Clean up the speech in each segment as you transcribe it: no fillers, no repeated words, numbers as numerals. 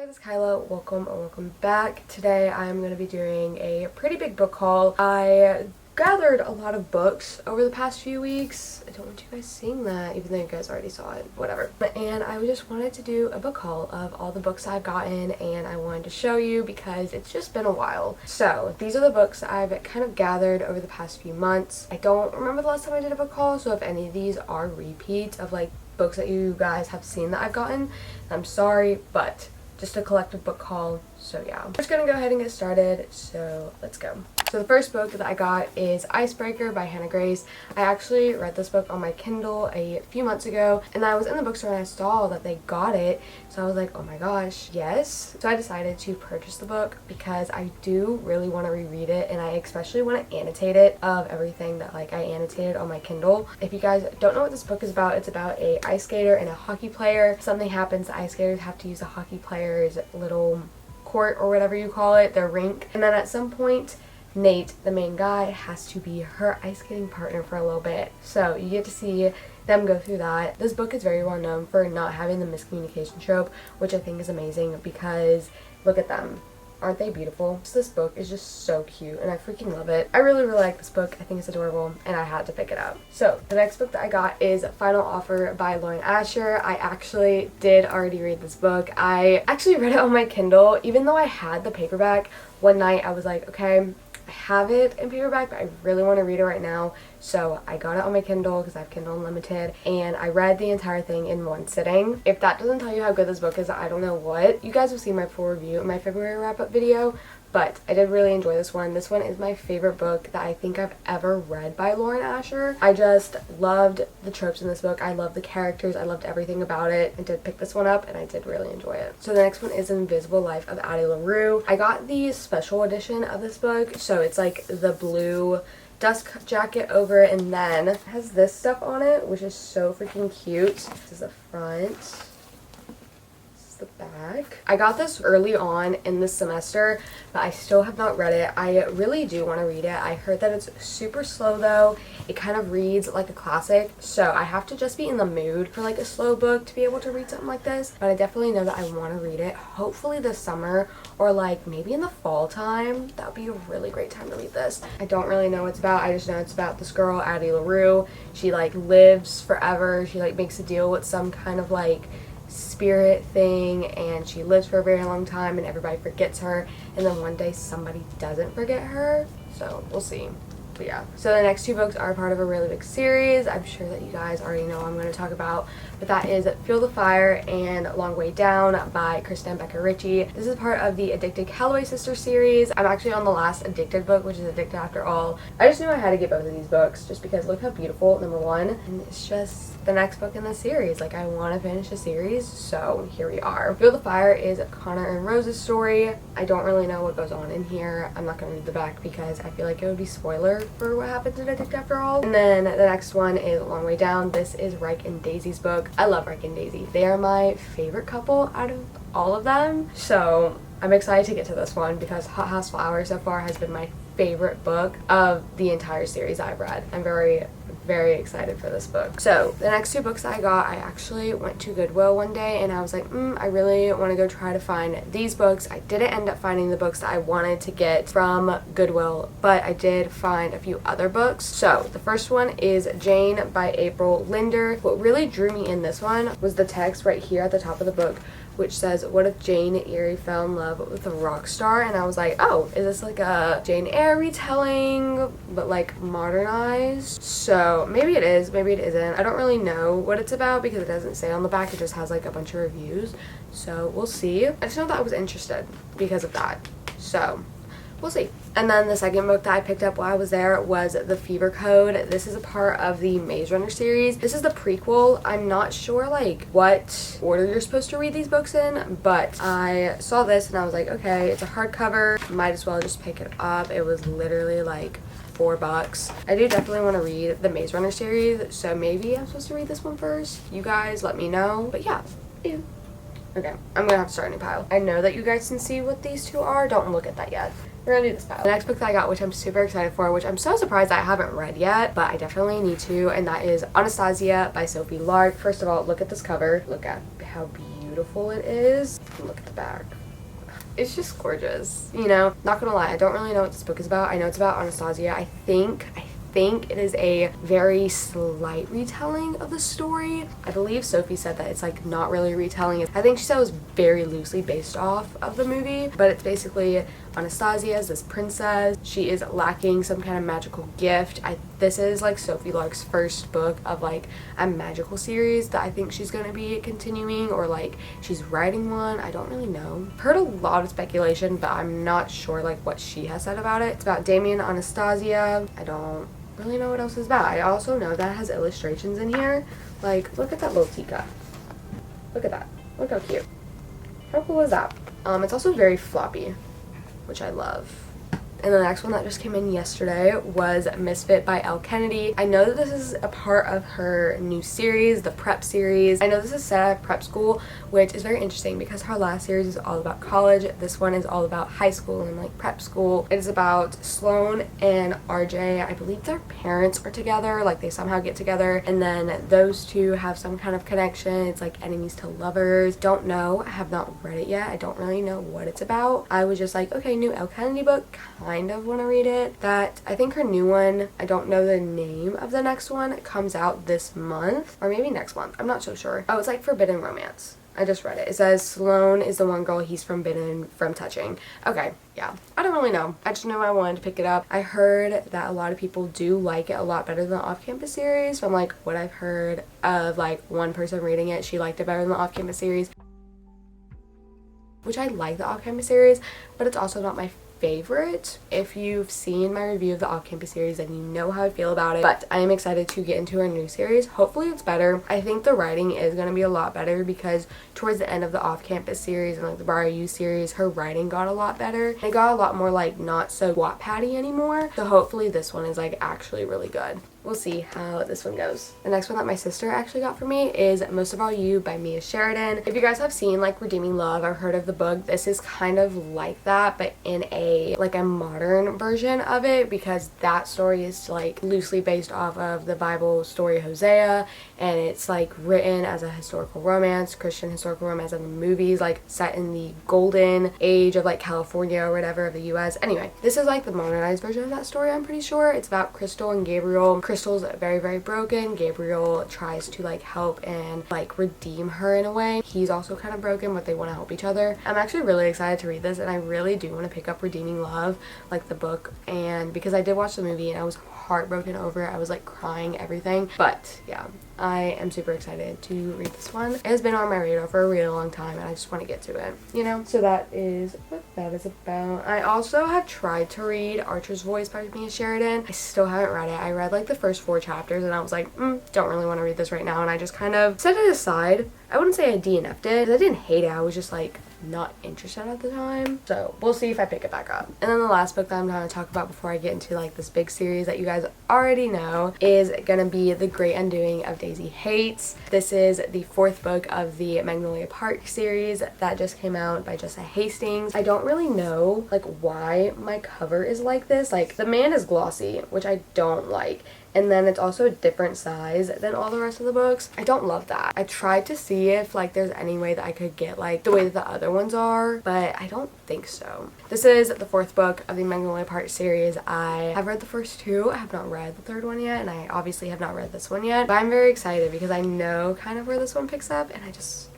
guys, it's Kyla. Welcome or welcome back. Today I'm going to be doing a pretty big book haul. I gathered a lot of books over the past few weeks. I don't want you guys seeing that, even though you guys already saw it. Whatever. And I just wanted to do a book haul of all the books I've gotten, and I wanted to show you because it's just been a while. So these are the books I've kind of gathered over the past few months. I don't remember the last time I did a book haul, so if any of these are repeats of like books that you guys have seen that I've gotten, I'm sorry, but just a collective book haul. So yeah, I'm just gonna go ahead and get started, so let's go. So the first book that I got is Icebreaker by Hannah Grace. I actually read this book on my Kindle a few months ago, and I was in the bookstore and I saw that they got it, so I was like, oh my gosh, yes. So I decided to purchase the book because I do really want to reread it, and I especially want to annotate it of everything that like I annotated on my Kindle. If you guys don't know what this book is about, it's about a ice skater and a hockey player. Something happens, the ice skaters have to use the hockey player's little court or whatever you call it, their rink, and then at some point Nate, the main guy, has to be her ice skating partner for a little bit. So you get to see them go through that. This book is very well known for not having the miscommunication trope, which I think is amazing because look at them. Aren't they beautiful? So this book is just so cute and I freaking love it. I really like this book. I think it's adorable and I had to pick it up. So the next book that I got is Final Offer by Lauren Asher. I actually did already read this book. I actually read it on my Kindle. Even though I had the paperback, one night I was like, okay, I have it in paperback, but I really want to read it right now. So I got it on my Kindle because I have Kindle Unlimited, and I read the entire thing in one sitting. If that doesn't tell you how good this book is, I don't know what. You guys will see my full review in my February wrap-up video, but I did really enjoy this one. This one is my favorite book that I think I've ever read by Lauren Asher. I just loved the tropes in this book. I loved the characters. I loved everything about it. I did pick this one up and I did really enjoy it. So the next one is Invisible Life of Addie LaRue. I got the special edition of this book, so it's like the blue dust jacket over it, and then it has this stuff on it, which is so freaking cute. This is the front. The back. I got this early on in this semester, but I still have not read it. I really do want to read it. I heard that it's super slow though. It kind of reads like a classic, so I have to just be in the mood for like a slow book to be able to read something like this, but I definitely know that I want to read it hopefully this summer or like maybe in the fall time. That would be a really great time to read this. I don't really know what it's about. I just know it's about this girl, Addie LaRue. She like lives forever. She like makes a deal with some kind of like spirit thing, and she lives for a very long time and everybody forgets her, and then one day somebody doesn't forget her, so we'll see. But yeah, so the next two books are part of a really big series. I'm sure that you guys already know what I'm going to talk about, but that is Feel the Fire and Long Way Down by Kristen and Becca Ritchie. This is part of the Addicted Calloway Sisters series. I'm actually on the last Addicted book, which is Addicted After All. I just knew I had to get both of these books just because look how beautiful, number one, and it's just the next book in the series. Like, I want to finish the series, so here we are. Feel the Fire is Connor and Rose's story. I don't really know what goes on in here. I'm not going to read the back because I feel like it would be spoiler for what happens in Addicted After All. And then the next one is Long Way Down. This is Reich and Daisy's book. I love Reich and Daisy. They are my favorite couple out of all of them, so I'm excited to get to this one because Hot House Flowers so far has been my favorite book of the entire series I've read. I'm very excited for this book. So the next two books I got, I actually went to Goodwill one day and I was like, I really want to go try to find these books. I didn't end up finding the books that I wanted to get from Goodwill, but I did find a few other books. So the first one is Jane by April Linder. What really drew me in this one was the text right here at the top of the book, which says, what if Jane Eyre fell in love with a rock star? And I was like, oh, is this like a Jane Eyre retelling, but like modernized? So maybe it is, maybe it isn't. I don't really know what it's about because it doesn't say on the back. It just has like a bunch of reviews. So we'll see. I just know that I was interested because of that. So we'll see. And then the second book that I picked up while I was there was The Fever Code. This is a part of the Maze Runner series. This is the prequel. I'm not sure like what order you're supposed to read these books in, but I saw this and I was like, okay, it's a hardcover. Might as well just pick it up. It was literally like $4. I do definitely want to read the Maze Runner series, so maybe I'm supposed to read this one first. You guys let me know. But yeah, ew. Okay, I'm gonna have to start a new pile. I know that you guys can see what these two are. Don't look at that yet. We're gonna do this pile. The next book that I got, which I'm super excited for, which I'm so surprised I haven't read yet, but I definitely need to, and that is Anastasia by Sophie Lark. First of all, look at this cover. Look at how beautiful beautiful it is. Look at the back. It's just gorgeous, you know? Not gonna lie, I don't really know what this book is about. I know it's about Anastasia. I think it is a very slight retelling of the story. I believe Sophie said that it's like not really retelling. I think she said it was very loosely based off of the movie, but it's basically Anastasia as this princess. She is lacking some kind of magical gift. This is like Sophie Lark's first book of like a magical series that I think she's going to be continuing, or like she's writing one. I don't really know. Heard a lot of speculation, but I'm not sure like what she has said about it. It's about Damien and Anastasia. I don't really know what else it's about. I also know that it has illustrations in here. Like, look at that little teacup. Look at that. Look how cute. How cool is that? It's also very floppy, which I love. And the next one that just came in yesterday was Misfit by Elle Kennedy. I know that this is a part of her new series, the prep series. I know this is set at prep school, which is very interesting because her last series is all about college. This one is all about high school and like prep school. It is about Sloane and RJ. I believe their parents are together, like they somehow get together, and then those two have some kind of connection. It's like enemies to lovers. Don't know. I have not read it yet. I don't really know what it's about. I was just like, okay, new Elle Kennedy book. Kind of want to read it. That I think her new one, I don't know the name of the next one, it comes out this month or maybe next month. I'm not so sure. Oh, it's like Forbidden Romance. I just read it. It says Sloane is the one girl he's forbidden from touching. Okay, yeah. I don't really know. I just know I wanted to pick it up. I heard that a lot of people do like it a lot better than the off-campus series. From like what I've heard of like one person reading it, she liked it better than the off-campus series. Which I like the off-campus series, but it's also not my favorite. If you've seen my review of the off-campus series, then you know how I feel about it. But I am excited to get into her new series. Hopefully it's better. I think the writing is going to be a lot better because towards the end of the off-campus series and like the Bar U series, her writing got a lot better. It got a lot more like not so Wattpad-y anymore. So hopefully this one is like actually really good. We'll see how this one goes. The next one that my sister actually got for me is Most of All You by Mia Sheridan. If you guys have seen like Redeeming Love or heard of the book, this is kind of like that, but in a modern version of it, because that story is like loosely based off of the Bible story Hosea, and it's like written as a historical romance, Christian historical romance, and the movies like set in the golden age of like California or whatever of the US. Anyway, this is like the modernized version of that story, I'm pretty sure. It's about Crystal and Gabriel. Crystal's very, very broken. Gabriel tries to like help and like redeem her in a way. He's also kind of broken, but they want to help each other. I'm actually really excited to read this, and I really do want to pick up Redeeming Love, like the book, and because I did watch the movie and I was heartbroken over it. I was like crying, everything. But yeah, I am super excited to read this one. It has been on my radar for a really long time and I just want to get to it, you know? So that is what that is about. I also have tried to read Archer's Voice by Mia Sheridan. I still haven't read it. I read like the first 4 chapters and I was like, don't really want to read this right now, and I just kind of set it aside. I wouldn't say I DNF'd it. I didn't hate it. I was just like not interested at the time. So we'll see if I pick it back up. And then the last book that I'm going to talk about before I get into like this big series that you guys already know is going to be The Great Undoing of Daisy Hates. This is the 4th book of the Magnolia Park series that just came out by Jessa Hastings. I don't really know like why my cover is like this. Like the man is glossy, which I don't like. And then it's also a different size than all the rest of the books. I don't love that. I tried to see if like there's any way that I could get like the way that the other ones are, but I don't think so. This is the 4th book of the Magnolia Park series. I have read the first 2. I have not read the 3rd one yet, and I obviously have not read this one yet. But I'm very excited because I know kind of where this one picks up, and I just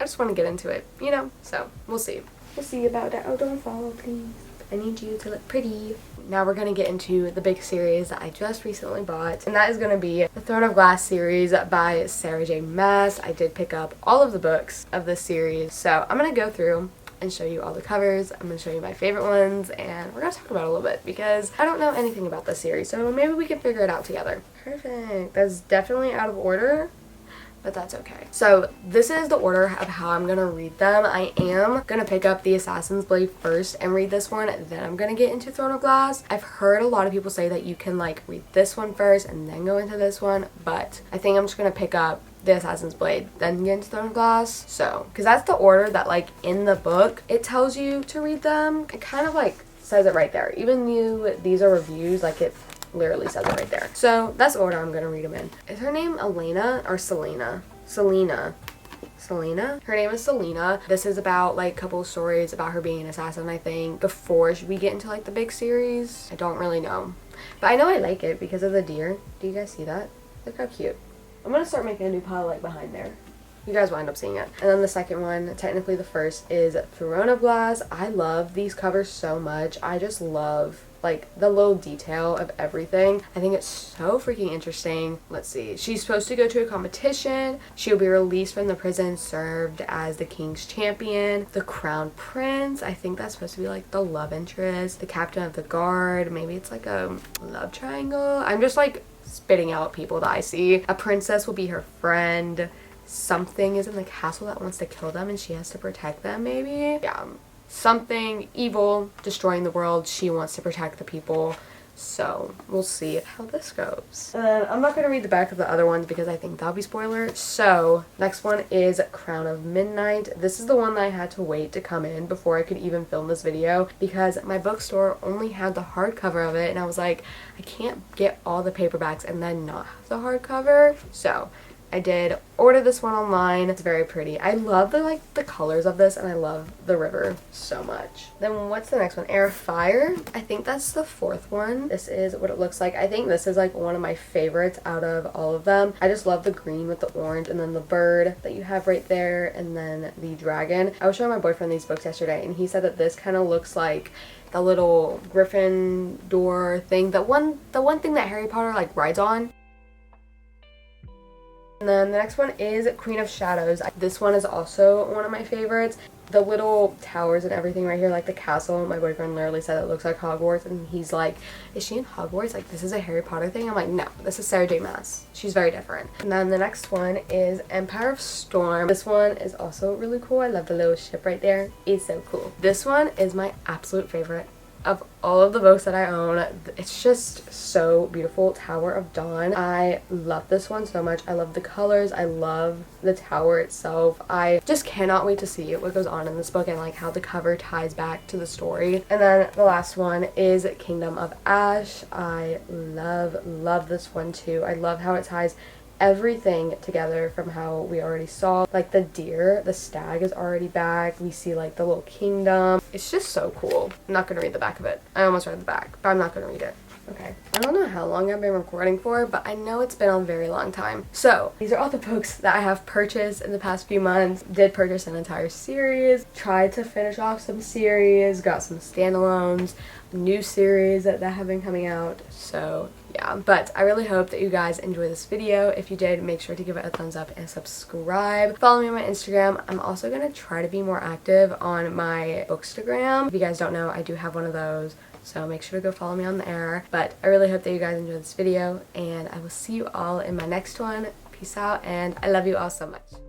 want to get into it, you know? So we'll see. We'll see about that. Oh, don't fall, please. I need you to look pretty. Now we're going to get into the big series that I just recently bought, and that is going to be the Throne of Glass series by Sarah J. Maas. I did pick up all of the books of this series, so I'm going to go through and show you all the covers. I'm going to show you my favorite ones, and we're going to talk about it a little bit because I don't know anything about this series, so maybe we can figure it out together. Perfect. That's definitely out of order, but that's okay. So this is the order of how I'm gonna read them. I am gonna pick up The Assassin's Blade first and read this one, then I'm gonna get into Throne of Glass. I've heard a lot of people say that you can like read this one first and then go into this one, but I think I'm just gonna pick up The Assassin's Blade, then get into Throne of Glass. So, because that's the order that like in the book it tells you to read them. It kind of like says it right there. Even though these are reviews, like it literally says it right there. So that's the order I'm gonna read them in. Is her name Elena or Selena? Selena. Selena. Her name is Selena. This is about like a couple of stories about her being an assassin, I think, before we get into like the big series. I don't really know. But I know I like it because of the deer. Do you guys see that? Look how cute. I'm gonna start making a new pile like behind there. You guys will end up seeing it. And then the second one, technically the first, is Throne of Glass. I love these covers so much. I just love like the little detail of everything. I think it's so freaking interesting. Let's see. She's supposed to go to a competition. She'll be released from the prison, served as the king's champion. The crown prince. I think that's supposed to be like the love interest. The captain of the guard. Maybe it's like a love triangle. I'm just like spitting out people that I see. A princess will be her friend. Something is in the castle that wants to kill them and she has to protect them, maybe? Yeah. Something evil destroying the world. She wants to protect the people. So we'll see how this goes. I'm not going to read the back of the other ones because I think that'll be spoiler. So next one is Crown of Midnight. This is the one that I had to wait to come in before I could even film this video because my bookstore only had the hardcover of it and I was like, I can't get all the paperbacks and then not have the hardcover. So I did order this one online. It's very pretty. I love the colors of this and I love the river so much. Then what's the next one? Air of Fire. I think that's the fourth one. This is what it looks like. I think this is like one of my favorites out of all of them. I just love the green with the orange and then the bird that you have right there and then the dragon. I was showing my boyfriend these books yesterday and he said that this kind of looks like the little griffin door thing. The one thing that Harry Potter like rides on. And then the next one is Queen of Shadows. This one is also one of my favorites. The little towers and everything right here, like the castle. My boyfriend literally said it looks like Hogwarts and he's like, is she in Hogwarts? Like, this is a Harry Potter thing? I'm like, no, this is Sarah J Maas. She's very different. And then the next one is Empire of Storm. This one is also really cool. I love the little ship right there. It's so cool. This one is my absolute favorite of all of the books that I own. It's just so beautiful. Tower of Dawn. I love this one so much. I love the colors. I love the tower itself. I just cannot wait to see what goes on in this book and like how the cover ties back to the story. And then the last one is Kingdom of Ash. I love this one too. I love how it ties everything together from how we already saw. Like the deer, the stag is already back. We see like the little kingdom. It's just so cool. I'm not gonna read the back of it. I almost read the back, but I'm not gonna read it. Okay. I don't know how long I've been recording for, but I know it's been a very long time. So these are all the books that I have purchased in the past few months. Did purchase an entire series, tried to finish off some series, got some standalones, new series that have been coming out. So yeah, but I really hope that you guys enjoy this video. If you did, make sure to give it a thumbs up and subscribe. Follow me on my Instagram. I'm also going to try to be more active on my Bookstagram. If you guys don't know, I do have one of those. So make sure to go follow me on there. But I really hope that you guys enjoyed this video and I will see you all in my next one. Peace out and I love you all so much.